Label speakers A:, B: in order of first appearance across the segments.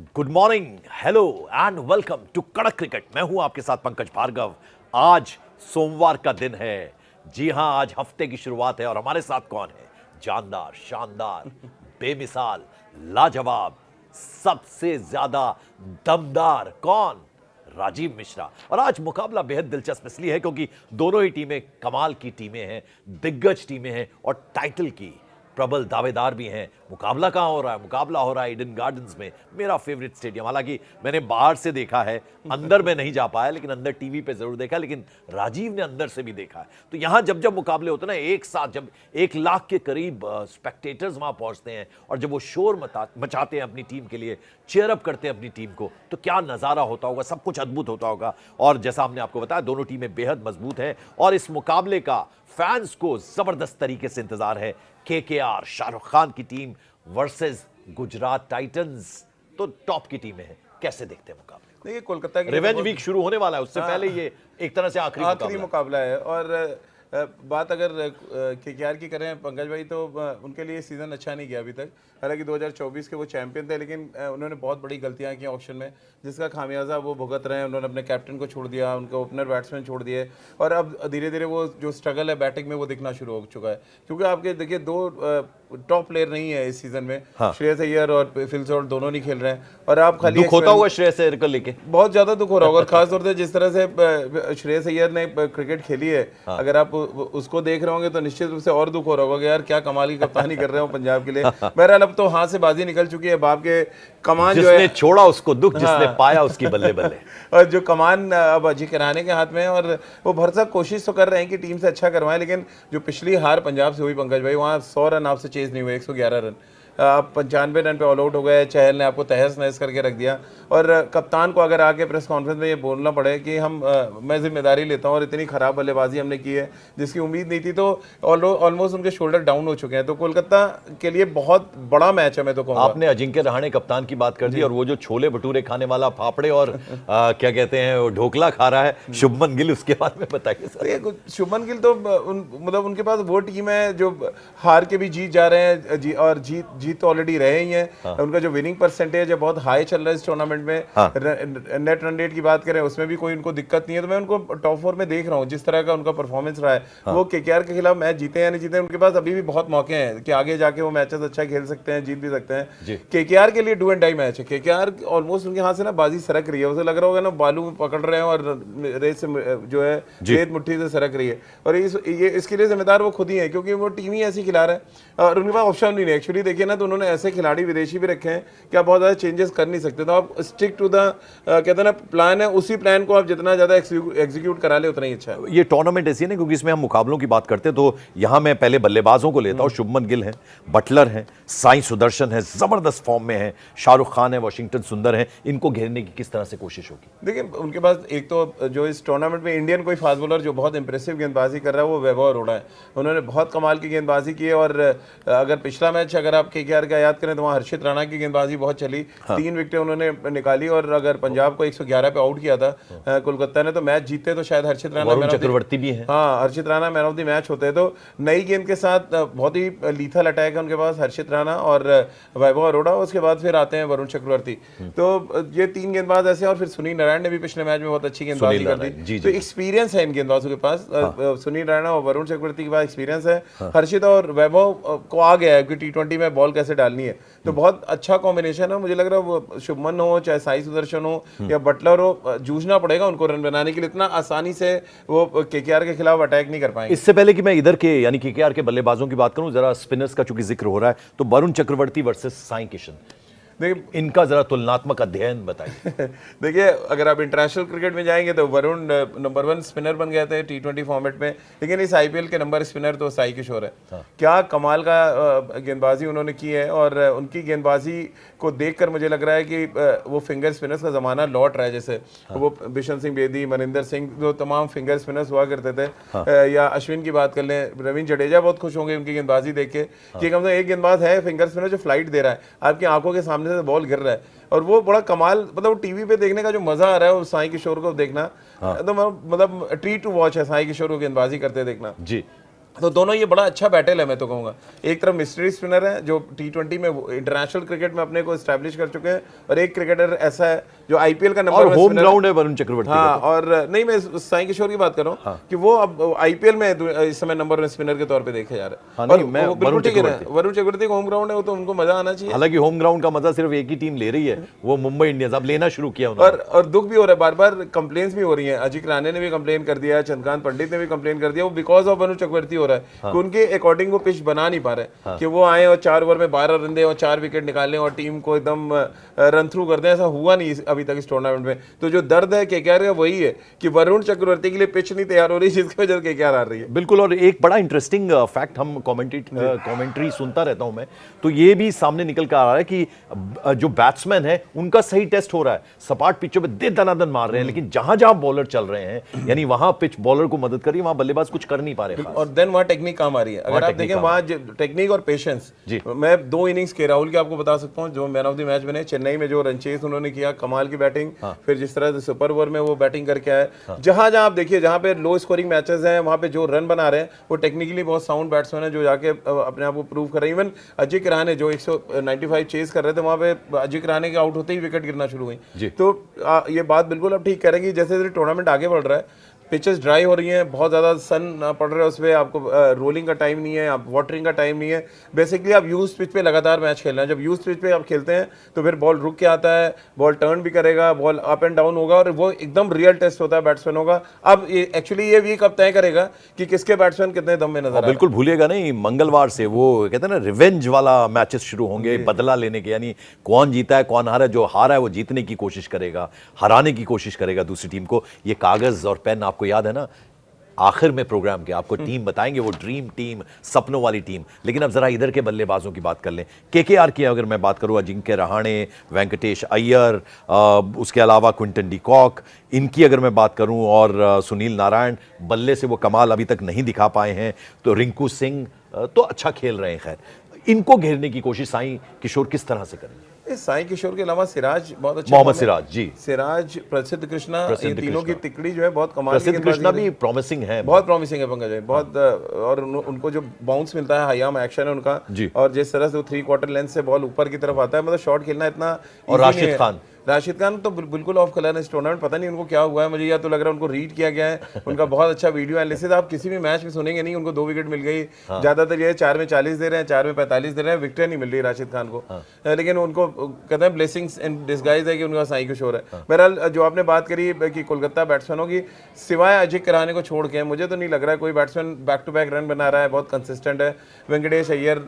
A: Good morning, hello and welcome to Kadak cricket. मैं हूं आपके साथ पंकज भार्गव। आज सोमवार का दिन है। जी हां, आज हफ्ते की शुरुआत है और हमारे साथ कौन है? जानदार, शानदार, बेमिसाल, लाजवाब, सबसे ज्यादा दमदार कौन? राजीव मिश्रा। और आज मुकाबला बेहद दिलचस्प इसलिए है क्योंकि दोनों ही टीमें कमाल की टीमें हैं, दिग्गज टीमें हैं और टाइटल की प्रबल दावेदार भी हैं। मुकाबला कहां हो रहा है? मुकाबला हो रहा है ईडन गार्डन्स में, मेरा फेवरेट स्टेडियम। हालांकि मैंने बाहर से देखा है, अंदर में नहीं जा पाया, लेकिन अंदर टीवी पे जरूर देखा, लेकिन राजीव ने अंदर से भी देखा है। तो यहां जब जब मुकाबले होते हैं ना, एक साथ जब 1 लाख के करीब स्पेक्टेटर्स वहां पहुंचते हैं और जब वो शोर मचाते हैं अपनी टीम के लिए, चेयर अप करते हैं अपनी टीम को, तो क्या नजारा होता होगा, सब कुछ अद्भुत होता होगा। और जैसा हमने आपको बताया, दोनों टीमें बेहद मजबूत हैं और इस मुकाबले का फैंस को जबरदस्त तरीके से इंतजार है। केकेआर, शाहरुख खान की टीम वर्सेस गुजरात टाइटंस, तो टॉप की टीमें हैं। कैसे देखते हैं मुकाबले?
B: देखिए, कोलकाता की
A: रिवेंज वीक शुरू होने वाला है, उससे पहले ये एक तरह से आखिरी
B: मुकाबला है। और बात अगर केकेआर की करें पंकज भाई, तो उनके लिए सीज़न अच्छा नहीं गया अभी तक। हालांकि 2024 के वो चैंपियन थे, लेकिन उन्होंने बहुत बड़ी गलतियां की ऑक्शन में, जिसका खामियाजा वो भुगत रहे हैं। उन्होंने अपने कैप्टन को छोड़ दिया, उनके ओपनर बैट्समैन छोड़ दिए, और अब धीरे धीरे वो जो स्ट्रगल है बैटिंग में वो दिखना शुरू हो चुका है। क्योंकि आपके देखिए, 2 टॉप प्लेयर नहीं है इस सीजन में। हाँ। श्रेयस अय्यर और फिल सॉल्ट दोनों नहीं खेल रहे हैं, और आप खाली
A: दुख होता होगा श्रेयस अय्यर को लेके,
B: बहुत ज्यादा दुख हो रहा होगा। और खासतौर से जिस तरह से श्रेयस अय्यर ने क्रिकेट खेली है, हाँ। अगर आप उसको देख रहे होंगे तो निश्चित रूप से और दुख हो रहा होगा कि यार क्या कमाल की कप्तानी कर रहे हो पंजाब के लिए। बहरहाल अब तो हाथ से बाजी निकल चुकी है। बाप के कमान जो है,
A: छोड़ा उसको दुख, जिसने पाया उसकी बल्ले बल्ले।
B: और जो कमान अब अजी कराने के हाथ में है, और वो भरसक कोशिश तो कर रहे हैं कि टीम से अच्छा करवाएं। लेकिन जो पिछली हार पंजाब से हुई पंकज भाई, वहाँ 100 रन आपसे चेज नहीं हुए, 111 रन, आप 95 रन पे ऑल आउट हो गए। चहल ने आपको तहस नहस करके रख दिया। और कप्तान को अगर आके प्रेस कॉन्फ्रेंस में ये बोलना पड़े कि मैं जिम्मेदारी लेता हूँ और इतनी खराब बल्लेबाजी हमने की है जिसकी उम्मीद नहीं थी, तो ऑलमोस्ट उनके शोल्डर डाउन हो चुके हैं। तो कोलकाता के लिए बहुत बड़ा मैच है, मैं तो कहूँगा।
A: आपने अजिंक्य रहाणे कप्तान की बात कर दी, और वो जो छोले भटूरे खाने वाला फाफड़े और क्या कहते हैं ढोकला खा रहा है शुभमन गिल, उसके बारे में बताइए सर।
B: शुभमन गिल तो मतलब उनके पास वो टीम है जो हार के भी जीत जा रहे हैं, और जीत तो ऑलरेडी रहे ही हैं। हाँ। उनका जो विनिंग परसेंटेज है बहुत हाई चल रहा है इस टूर्नामेंट में। हाँ। नेट रन रेट की बात करें, उसमें भी कोई उनको दिक्कत नहीं है। तो मैं उनको टॉप 4 में देख रहा हूँ, जिस तरह का उनका परफॉर्मेंस रहा है। हाँ। वो केकेआर के खिलाफ मैच जीते या नहीं जीते, उनके पास अभी भी बहुत मौके हैं कि आगे जाके वो मैचेस अच्छा खेल सकते हैं, जीत भी सकते हैं। केकेआर के लिए डू एंड डाई मैच है। केकेआर ऑलमोस्ट उनके हाथ से ना बाजी सरक रही है, उसे लग रहा होगा ना बालू में पकड़ रहे हैं और रेत से जो है रेत मुट्ठी से सरक रही है। और इसके लिए जिम्मेदार वो खुद ही है, क्योंकि वो टीम ही ऐसी खिला रहे हैं और उनके पास ऑप्शन नहीं है। एक्चुअली देखिए ना, तो उन्होंने ऐसे खिलाड़ी विदेशी भी रखे हैं कि आप बहुत ज़्यादा चेंजेस कर नहीं सकते। तो आप स्टिक टू द कहते हैं ना प्लान है, उसी प्लान को आप जितना ज़्यादा एग्जीक्यूट करा ले उतना ही अच्छा है।
A: ये टूर्नामेंट ऐसी है ना, क्योंकि इसमें हम मुकाबलों की बात करते हैं, तो यहाँ मैं पहले बल्लेबाजों को लेता हूँ। शुभमन गिल है, बटलर है, साई सुदर्शन है, जबरदस्त फॉर्म में है, शाहरुख खान है, वाशिंगटन सुंदर है। इनको घेरने की किस तरह से कोशिश होगी?
B: देखिए, उनके पास एक तो जो इस टूर्नामेंट में इंडियन कोई फास्ट बॉलर जो बहुत इंप्रेसिव गेंदबाजी कर रहा है वो वैभव अरोड़ा है। उन्होंने बहुत कमाल की गेंदबाजी की है। और अगर पिछला मैच अगर आप केकेआर का याद करें तो वहाँ हर्षित राणा की गेंदबाजी बहुत चली। हाँ। 3 विकेटें उन्होंने निकाली, और अगर पंजाब को 111 पे आउट किया था कोलकाता ने, तो मैच जीतते तो शायद हर्षित राणा
A: वरुण चक्रवर्ती भी है।
B: हाँ, Harshit Rana man of the match होते हैं। तो नई गेंद के साथ बहुत ही लीथल अटैक है उनके पास, हर्षित राणा और वैभव अरोड़ा। उसके बाद फिर आते हैं वरुण चक्रवर्ती। तो ये 3 गेंदबाज ऐसे, और फिर सुनील नारायण ने भी पिछले मैच में बहुत अच्छी गेंदबाजी कर दी। तो एक्सपीरियंस है इन गेंदबाजों के पास। सुनील नारायण और वरुण चक्रवर्ती के पास एक्सपीरियंस है। हर्षित और वैभव को आ गया है कि T20 में बॉल कैसे डालनी है। तो बहुत अच्छा कॉम्बिनेशन है। मुझे लग रहा है वो शुभमन हो, चाहे साई सुदर्शन हो या बटलर हो, जूझना पड़ेगा उनको रन बनाने के लिए। इतना आसानी से वो केकेआर के खिलाफ अटैक नहीं कर पाएंगे।
A: इससे पहले कि मैं इधर के यानी केकेआर के बल्लेबाजों की बात करूं, जरा स्पिनर्स का चूंकि जिक्र हो रहा है, तो वरुण चक्रवर्ती वर्सेस साई किशन, देखिए इनका जरा तुलनात्मक अध्ययन बताइए।
B: देखिए, अगर आप इंटरनेशनल क्रिकेट में जाएंगे तो वरुण नंबर 1 स्पिनर बन गए थे T20 फॉर्मेट में, लेकिन इस आईपीएल के नंबर स्पिनर तो साई किशोर है। हाँ। क्या कमाल का गेंदबाजी उन्होंने की है। और उनकी गेंदबाजी को देखकर मुझे लग रहा है कि वो फिंगर स्पिनर्स का ज़माना लौट रहा है। जैसे हाँ। वो बिशन सिंह बेदी, मनिंदर सिंह, जो तमाम फिंगर स्पिनर्स हुआ करते थे। हाँ। या अश्विन की बात कर लें, रविंद्र जडेजा बहुत खुश होंगे उनकी गेंदबाजी देख के कि कम से कम एक गेंदबाज है फिंगर स्पिनर जो फ्लाइट दे रहा है, आपकी आंखों के सामने से बॉल गिर रहा है। और वो बड़ा कमाल, मतलब टीवी पे देखने का जो मजा आ रहा है वो साई किशोर को देखना। हाँ। तो मतलब ट्रीट टू वॉच है साई किशोर को गेंदबाजी करते देखना।
A: जी
B: तो दोनों ये बड़ा अच्छा बैटल है मैं तो कहूँगा। एक तरफ मिस्ट्री स्पिनर है जो T20 में इंटरनेशनल क्रिकेट में अपने को एस्टैब्लिश कर चुके हैं, और एक क्रिकेटर ऐसा है जो आईपीएल का नंबर
A: और होम ग्राउंड है वरुण चक्रवर्ती का।
B: हाँ, और नहीं, मैं साई किशोर की बात कर रहा हूँ कि वो अब आईपीएल में इस समय नंबर 1 स्पिनर के तौर पे देखे जा रहे हैं।
A: हाँ,
B: और
A: नहीं, मैं
B: वो बिल्कुल
A: वरुण
B: ठीक है ना,
A: चक्रवर्ती।
B: वरुण चक्रवर्ती का होम ग्राउंड है, वो तो उनको मजा आना चाहिए।
A: हालांकि होम ग्राउंड का मजा सिर्फ एक ही टीम ले रही है, वो मुंबई इंडियंस। अब लेना शुरू किया उन्होंने।
B: और दुख भी हो रहा है, बार बार कंप्लेन्स भी हो रही हैं। अजिंक्य रहाणे ने भी कंप्लेन कर दिया, चंद्रकांत पंडित ने भी कंप्लेन कर दिया। वो बिकॉज ऑफ वरुण चक्रवर्ती हो रहा है कि उनके अकॉर्डिंग वो पिच बना नहीं पा रहे कि वो आए और 4 ओवर में 12 रन दे और 4 विकेट निकालें और टीम को एकदम रन थ्रू कर दें। ऐसा हुआ नहीं अभी तक इस टूर्नामेंट में। तो जो दर्द है केकेआर का वही है कि वरुण चक्रवर्ती के लिए पिच नहीं तैयार हो रही, जिसकी वजह से केकेआर आ रही है।
A: बिल्कुल। और एक बड़ा इंटरेस्टिंग फैक्ट, हम कमेंट्री सुनता रहता हूं मैं, तो ये भी सामने निकल कर आ रहा है कि जो बैट्समैन है उनका सही टेस्ट हो रहा है। सपाट पिचों पे दे दनादन मार रहे हैं, लेकिन जहां जहां बॉलर चल रहे हैं, यानी वहां पिच बॉलर को मदद कर रही है, वहां बल्लेबाज कुछ कर नहीं पा रहे।
B: और देन वहाँ टेक्निक काम आ रही है। अगर आप देखें वहाँ टेक्निक और पेशेंस। मैं 2 इनिंग्स के राहुल के आपको बता सकता हूँ जो मैन ऑफ द मैच बने। चेन्नई में जो रन चेस उन्होंने किया, कमाल की बैटिंग। फिर जिस तरह से सुपर ओवर में वो बैटिंग करके आए, जहां जहां आप देखिए जहां पे लो स्कोरिंग मैचेस हैं, वहां पे जो रन बना रहे हैं वो टेक्निकली बहुत साउंड बैट्समैन है जो जाके अपने आप को प्रूव कर रहे हैं। इवन अजिंक्य रहाणे जो 195 चेस कर रहे थे, वहां पे अजिंक्य रहाणे के आउट होते ही विकेट गिरना शुरू हुई। तो ये बात बिल्कुल आप ठीक कह रहे हैं कि जैसे जैसे टूर्नामेंट आगे बढ़ रहा है, पिचेस ड्राई हो रही हैं, बहुत ज़्यादा सन पड़ रहा है उस पर, आपको रोलिंग का टाइम नहीं है, आप वाटरिंग का टाइम नहीं है। बेसिकली आप यूज पिच पे लगातार मैच खेलना है। जब यूज पिच पे आप खेलते हैं तो फिर बॉल रुक के आता है, बॉल टर्न भी करेगा, बॉल अप एंड डाउन होगा, और वो एकदम रियल टेस्ट होता है बैट्समैनों का। अब एक्चुअली ये वीक अब तय करेगा कि किसके बैट्समैन कितने दम में नजर आ रहे हैं।
A: बिल्कुल भूलिएगा नहीं, मंगलवार से वो कहते हैं ना रिवेंज वाला मैचेस शुरू होंगे, बदला लेने के। यानी कौन जीता है कौन हारा है, जो हारा है वो जीतने की कोशिश करेगा, हराने की कोशिश करेगा दूसरी टीम को। ये कागज और पेन, आपको याद है ना, आखिर में प्रोग्राम के आपको टीम बताएंगे, वो ड्रीम टीम, सपनों वाली टीम। लेकिन अब जरा इधर के बल्लेबाजों की बात कर लें। केकेआर की अगर मैं बात करूं, अजिंक्य रहाणे, वेंकटेश अय्यर, उसके अलावा क्विंटन डी कॉक, इनकी अगर मैं बात करूं, और सुनील नारायण, बल्ले से वो कमाल अभी तक नहीं दिखा पाए हैं। तो रिंकू सिंह तो अच्छा खेल रहे हैं। खैर, इनको घेरने की कोशिश साई किशोर किस तरह से करेंगे?
B: साई किशोर के अलावा सिराज बहुत अच्छा,
A: मोहम्मद सिराज जी,
B: सिराज, प्रसिद्ध कृष्णा, ये तीनों की तिकड़ी जो है बहुत कमाल की।
A: प्रसिद्ध कृष्णा भी प्रॉमिसिंग है,
B: बहुत प्रॉमिसिंग है पंकज, बहुत। और उनको जो बाउंस मिलता है, हाईआर्म एक्शन है उनका, और जिस तरह से वो 3 क्वार्टर लेंथ से बॉल ऊपर की तरफ आता है, मतलब शॉट खेलना इतना।
A: और राशिद खान
B: तो बिल्कुल ऑफ कलर है इस टूर्नामेंट। पता नहीं उनको क्या हुआ है, मुझे या तो लग रहा है उनको रीड किया गया है। उनका बहुत अच्छा वीडियो एनालिसिस आप किसी भी मैच में सुनेंगे नहीं। उनको 2 विकेट मिल गई। ज्यादातर ये 4 में 40 दे रहे हैं, 4 में 45 दे रहे हैं, विकेट नहीं मिल रही राशिद खान को। लेकिन उनको कहते हैं ब्लेसिंग्स इन डिस्गाइज है कि उनका साई किशोर है। बहरहाल जो आपने बात करी कि कोलकाता बैट्समैनों की, सिवाय अजिंक्य रहाणे को छोड़ के मुझे तो नहीं लग रहा है कोई batsman back to back run बना रहा है, बहुत कंसिस्टेंट है। Venkatesh Iyer,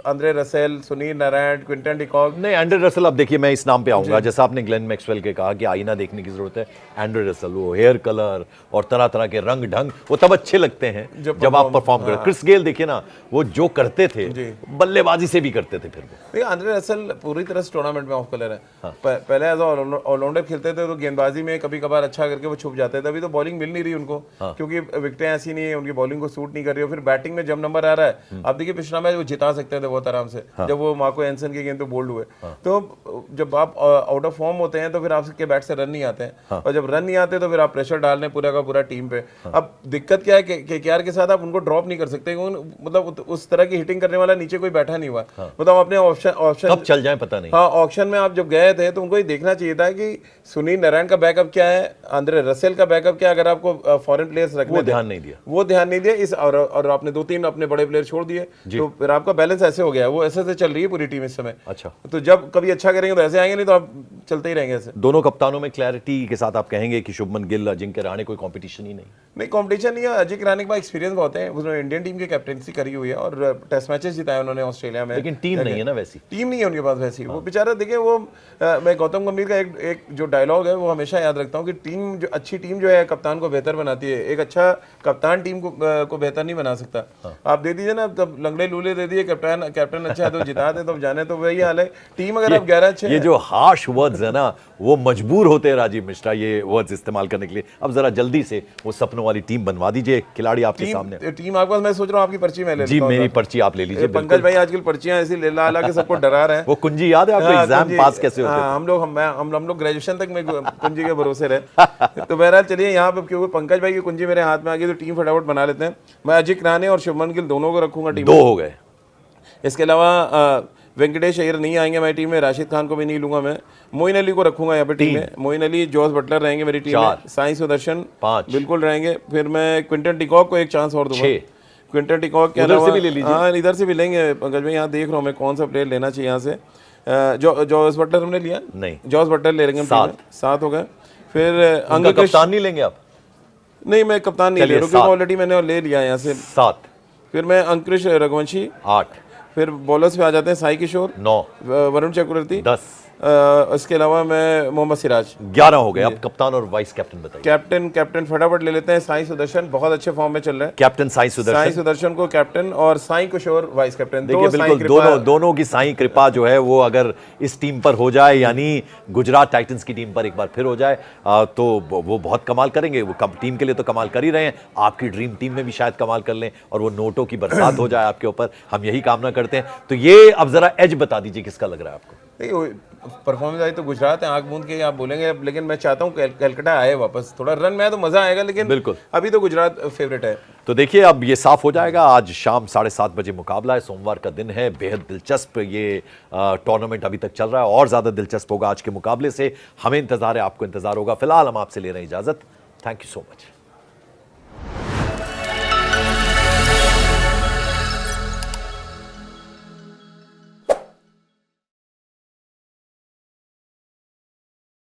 B: Andre Russell, Sunil Narine, Quinton de Kock.
A: नहीं, एंड्रे रसेल, अब देखिए मैं इस नाम पे आऊंगा। जैसा आपने ग्लेन मैक्सवेल के कहा कि आईना देखने की जरूरत है, एंड्रे रसेल, वो हेयर कलर और तरह तरह के रंग ढंग, वो तब अच्छे लगते हैं जब आप परफॉर्म करें। क्रिस गेल देखिए ना, वो जो करते थे बल्लेबाजी से भी करते थे। फिर
B: देखिए आंद्रे रसेल पूरी तरह से टूर्नामेंट में ऑफ कलर है। पहले एज ऑलराउंडर खेलते थे तो गेंदबाजी में कभी कभार अच्छा करके वो छुप जाते थे। अभी तो बॉलिंग मिल नहीं रही उनको, क्योंकि विकेटें ऐसी नहीं है, उनकी बॉलिंग को सूट नहीं कर रही है। फिर बैटिंग में जब नंबर आ रहा है, आप देखिए पिछला मैच वो जिता सकते थे बहुत आराम से, जब वो मार्को एंसन की गेंद पे बोल्ड हुए। तो जब आप आउट ऑफ फॉर्म होते हैं तो फिर आपके बैट से रन नहीं आते हैं, और जब रन नहीं आते तो फिर आप प्रेशर डाल रहे हैं पूरा का पूरा टीम पे। अब दिक्कत क्या है कि केकेआर के साथ आप उनको ड्रॉप नहीं कर सकते, मतलब उस तरह की हिटिंग करने वाला नीचे कोई बैठा नहीं हुआ। मतलब अपने ऑप्शन
A: कब चल जाए पता नहीं।
B: हाँ, ऑप्शन में आप जब गए थे तो उनको ये देखना चाहिए था कि सुनील नारायण का बैकअप क्या है, आंद्रे रसेल का बैकअप क्या है। अगर आपको फॉरेन प्लेयर्स रखने,
A: वो ध्यान नहीं दिया
B: इस और आपने 2-3 अपने बड़े प्लेयर छोड़ दिए, तो फिर आपका बैलेंस ऐसे हो गया है। वो ऐसे चल रही है पूरी टीम इस समय।
A: अच्छा,
B: तो जब कभी अच्छा करेंगे तो ऐसे आएंगे, नहीं तो आप चलते ही रहेंगे ऐसे।
A: दोनों कप्तानों में क्लैरिटी के साथ आप कहेंगे कि शुभमन गिल, अजिंक्य रहाणे, कोई कंपटीशन ही नहीं
B: कंपटीशन नहीं है। अजिंक्य रहाणे के पास एक्सपीरियंस बहुत है, उन्होंने इंडियन टीम की कैप्टनसी करी हुई है और टेस्ट मैचेस जिताए उन्होंने ऑस्ट्रेलिया में।
A: लेकिन टीम नहीं है ना, वैसी
B: टीम नहीं है उनके पास वैसी। वो बेचारा देखिए, वो मैं गौतम गंभीर का एक जो डायलॉग है वो हमेशा याद रखता हूँ कि टीम जो अच्छी टीम जो है कप्तान को बेहतर बनाती है। एक अच्छा कप्तान टीम को बेहतर नहीं बना सकता। आप दे दीजिए ना, तब लंगड़े लूले दे दिए, कैप्टन अच्छा है तो जिता दे, तो जाने तो वही हाल है। टीम अगर आप 11 अच्छे,
A: ये जो हार्श वर्ड वर्ड्स है ना वो मजबूर होते हैं राजीव मिश्रा ये वर्ड्स इस्तेमाल करने के लिए। अब जरा जल्दी से वो सपनों वाली टीम बनवा दीजिए, खिलाड़ी आपके सामने।
B: टीम आपके पास, मैं सोच रहा हूँ आपकी पर्ची मैं ले
A: जी
B: लेता हूँ।
A: मेरी पर्ची आप ले लीजिए।
B: पंकज भाई आजकल पर्चियां ऐसी ला ला के सबको डरा रहे हैं।
A: वो कुंजी याद है आपको, एग्जाम पास कैसे होते थे?
B: हम लोग ग्रेजुएशन तक में कुंजी के भरोसे रहे। तो बहरहाल चलिए यहाँ पे क्योंकि पंकज भाई की कुंजी मेरे हाथ में आ गई तो टीम फटाफट बना लेते हैं। मैं अजित राणे और शुभमन गिल दोनों को रखूंगा टीम में।
A: 2 हो गए।
B: इसके अलावा वेंकटेश अय्यर नहीं आएंगे मेरी टीम में, राशिद खान को भी नहीं लूंगा मैं। मोइन अली को रखूंगा यहाँ पे टीम में। मोइन अली, जॉस बटलर रहेंगे मेरी टीम में। साई सुदर्शन
A: 5
B: बिल्कुल रहेंगे। फिर मैं क्विंटन डिकॉक को एक चांस और दूंगा।
A: 6
B: क्विंटन डिकॉक के अलावा इधर से भी लेंगे पंकज भाई, यहाँ देख रहा हूँ मैं कौन सा प्लेयर लेना चाहिए यहाँ से। जॉस बटलर हमने लिया
A: नहीं,
B: जॉस बटलर ले लेंगे। 7 हो गए। फिर
A: कप्तान नहीं लेंगे आप?
B: नहीं मैं कप्तान नहीं ले रहा क्योंकि ऑलरेडी मैंने ले लिया यहाँ से।
A: 7।
B: फिर मैं अंकुश रघुवंशी
A: 8।
B: फिर बॉलर्स पे आ जाते हैं साई किशोर
A: 9,
B: वरुण चक्रवर्ती
A: 10,
B: इसके अलावा मैं मोहम्मद सिराज
A: 11 हो गए। अब कप्तान और वाइस कैप्टन बताइए।
B: कैप्टन फटाफट ले लेते हैं। साई सुदर्शन बहुत अच्छे फॉर्म में चल रहा है।
A: कैप्टन साई
B: सुदर्शन को कैप्टन और साई किशोर वाइस कैप्टन।
A: देखिए बिल्कुल दोनों की साई कृपा जो है वो अगर इस टीम पर हो जाए, यानी गुजरात टाइटंस की टीम पर एक बार फिर हो जाए तो वो बहुत कमाल करेंगे। वो टीम के लिए तो कमाल कर ही रहे हैं, आपकी ड्रीम टीम में भी शायद कमाल कर लें और वो नोटों की बरसात हो जाए आपके ऊपर। हम यही कामना करते हैं। तो ये अब जरा एज बता दीजिए किसका लग रहा है आपको?
B: परफॉर्मेंस आई तो गुजरात है, आंख मूंद के आप बोलेंगे, लेकिन मैं चाहता हूँ कलकत्ता आए वापस। थोड़ा रन में आए तो मजा आएगा, लेकिन
A: बिल्कुल
B: अभी तो गुजरात फेवरेट है।
A: तो देखिए अब ये साफ हो जाएगा। आज शाम 7:30 बजे मुकाबला है, सोमवार का दिन है। बेहद दिलचस्प ये टूर्नामेंट अभी तक चल रहा है और ज्यादा दिलचस्प होगा आज के मुकाबले से। हमें इंतजार है, आपको इंतजार होगा। फिलहाल हम आपसे ले रहे हैं इजाजत। Thank you so much.